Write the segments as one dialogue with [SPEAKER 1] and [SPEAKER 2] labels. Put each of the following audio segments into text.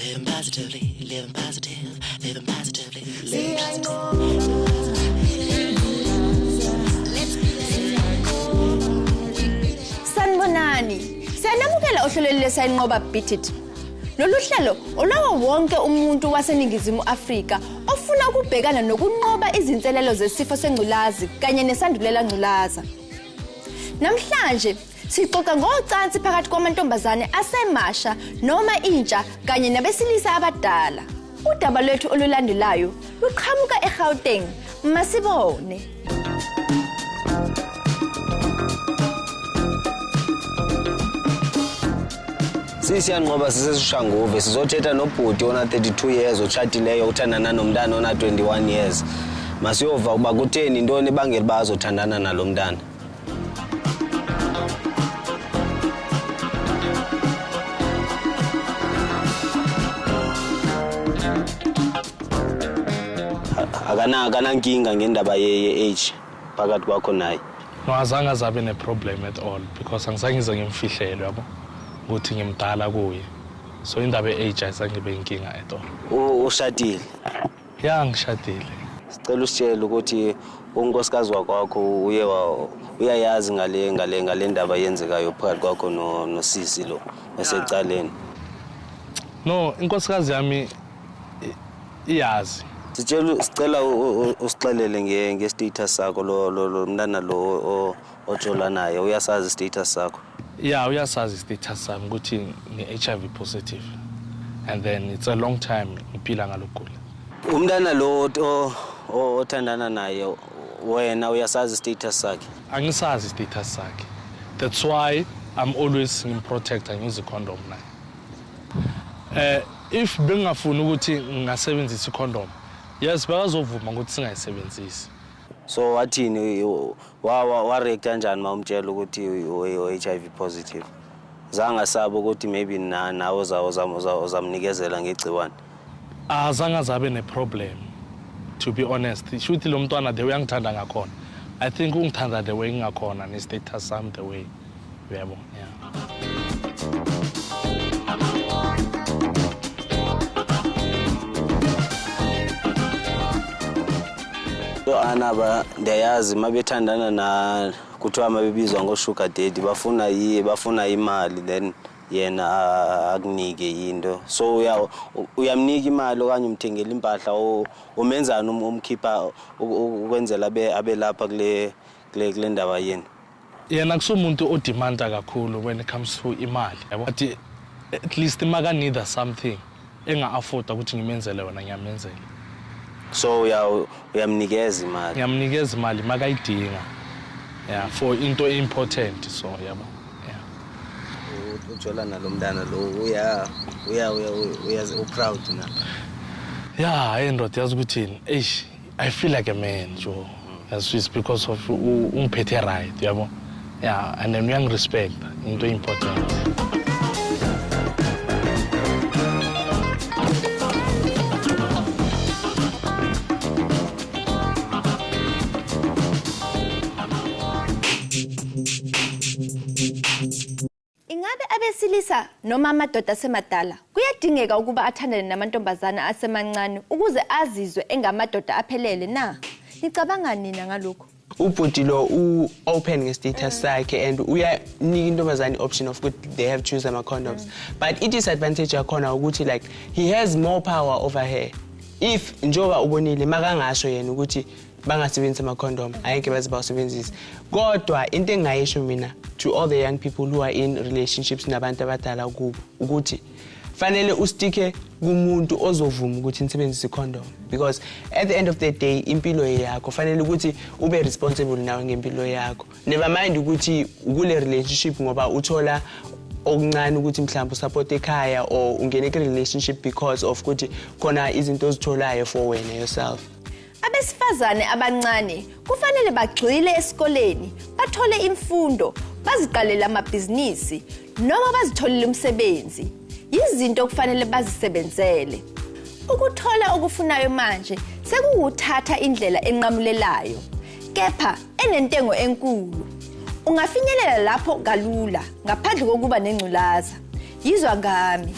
[SPEAKER 1] Living positively, living positive, living positively, living
[SPEAKER 2] Sanibonani. Siyanamukela ohlelweni lesayinqoba Bitit. Lolu hlelo olawa wonke umuntu waseningizimu Afrika ofuna ukubhekana nokunqoba izinselelo zesifo sengculazi kanye nesandulela ngculaza. Namhlanje sixoxa ngocansi phakathi kwamantombazane asemasha noma intsha kanye nabesilisa abadala. Udaba lwethu olulandelayo luqhamuka eGauteng. Masibone.
[SPEAKER 3] Sisiyanqoba sisesishanguve sizothetha nobhuti ona 32 years otshadileyo uthandana nomntana ona 21 years. Masiyova uba kutheni intoni ebangela bazothandana nalomntana. Akana nkinga ngendaba ye-age phakathi kwakho naye.
[SPEAKER 4] No, azange zabe ne problem at all because angisangize ngimfihlelo yabo ukuthi ngimdala kuye. So indaba ye-age ayizange ibe inkinga at all.
[SPEAKER 3] Ushadile?
[SPEAKER 4] Yeah, ngishadile.
[SPEAKER 3] Sicela usitshele ukuthi unkosikazi wakho uyayazi ngale ndaba yenzekayo phakathi kwakho nosisi lo esecaleni.
[SPEAKER 4] No, inkosikazi yami iyazi.
[SPEAKER 3] Sicela usixelele nge-status sakho lo mntana lo ojola naye uyasazi status sakho.
[SPEAKER 4] Yeah, uyasazi status sami ukuthi ngi-HIV positive and then it's a long time ngiphila ngalokugula.
[SPEAKER 3] Umntana lo othandana naye wena uyasazi status sakhe?
[SPEAKER 4] Angisazi status sakhe. That's why I'm always ngimprotecta nguse condom naye. If bengafuna ukuthi ngingasebenzisa condom, yes, bazovuma ukuthi singayisebenzisi.
[SPEAKER 3] So wathini wa-react kanjani mawumtshela ukuthi u-HIV positive? Zanga sabo ukuthi maybe nawo uzamnikezela ngegciwane.
[SPEAKER 4] Azange zabe ne problem, to be honest. Shuthi lo mntwana the way angithanda ngakhona. I think ungithanda the way ngakhona ne status sami the way. Yebo, yeah.
[SPEAKER 3] So anaba ndiyazi mabethandana na kuthiwa mabebizwa ngosugar daddy bafuna imali then yena akunike into. So uyamnika imali okanye umthengela impahla umenzana umkhipha ukwenzela abe lapha kule ndaba yena.
[SPEAKER 4] Yena kusumuntu odemanda kakhulu when it comes to imali. But at least imaka need something enga afford ukuthi ngimenzele wona ngiyamenzela.
[SPEAKER 3] So uyamnikeza imali.
[SPEAKER 4] Ngiyamnikeza imali makayidinga. Yeah, for into important so yabo. Yeah.
[SPEAKER 3] Ujola nalomntana lo uya proud na.
[SPEAKER 4] Yeah, endoda yazi ukuthi I feel like a man, Joe. That's just because of umphethe right, yabo. Yeah, and then young respect into important.
[SPEAKER 2] Ingabe abesilisa noma amadoda asemadala kuyadingeka ukuba athandane namantombazana asemancane ukuze azizwe engamadoda aphelele na? Nicabanga nina ngalokho?
[SPEAKER 5] Ubhuti lo open nge-status sakhe and uyanika intombazane option of ukuthi they have to choose ama condoms. But it is advantage yakhona ukuthi like he has more power over her. If njoba ubonile makangasho yena ukuthi bangasebenzisa ama condom ayeke baze bawusebenzisa. Kodwa into engayisho mina to all the young people who are in relationships nabantu abadala ukuthi fanele ustike kumuntu ozovuma ukuthi nisebenzise condom because at the end of the day impilo yakho fanele ukuthi ube responsible nawe ngempilo yakho. Never mind ukuthi ukule relationship ngoba uthola okuncane ukuthi mhlawumbe support ekhaya or ungene ku relationship because of ukuthi khona izinto ozitholayo for wena yourself.
[SPEAKER 2] Abesifazane abancane kufanele bagxile esikoleni, bathole imfundo, baziqalela amabhizinisi noma bazitholele umsebenzi. Izinto okufanele bazisebenzele. Ukuthola okufunayo manje sekuthatha indlela enqamulelayo, kepha enentengo enkulu. Ungafinyelela lapho kalula ngaphandle kokuba nengculaza. Yizwa ngami.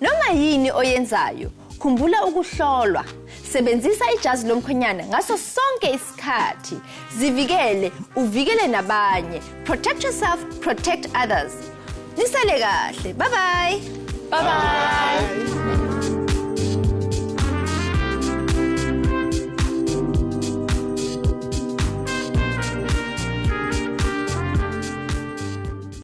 [SPEAKER 2] Noma yini oyenzayo, khumbula ukuhlolwa. Sebenzisa ijazi lomkhwenyana ngaso sonke isikhathi. Zivikele, uvikele nabanye. Protect yourself, protect others. Nisale kahle. Bye bye. Bye bye.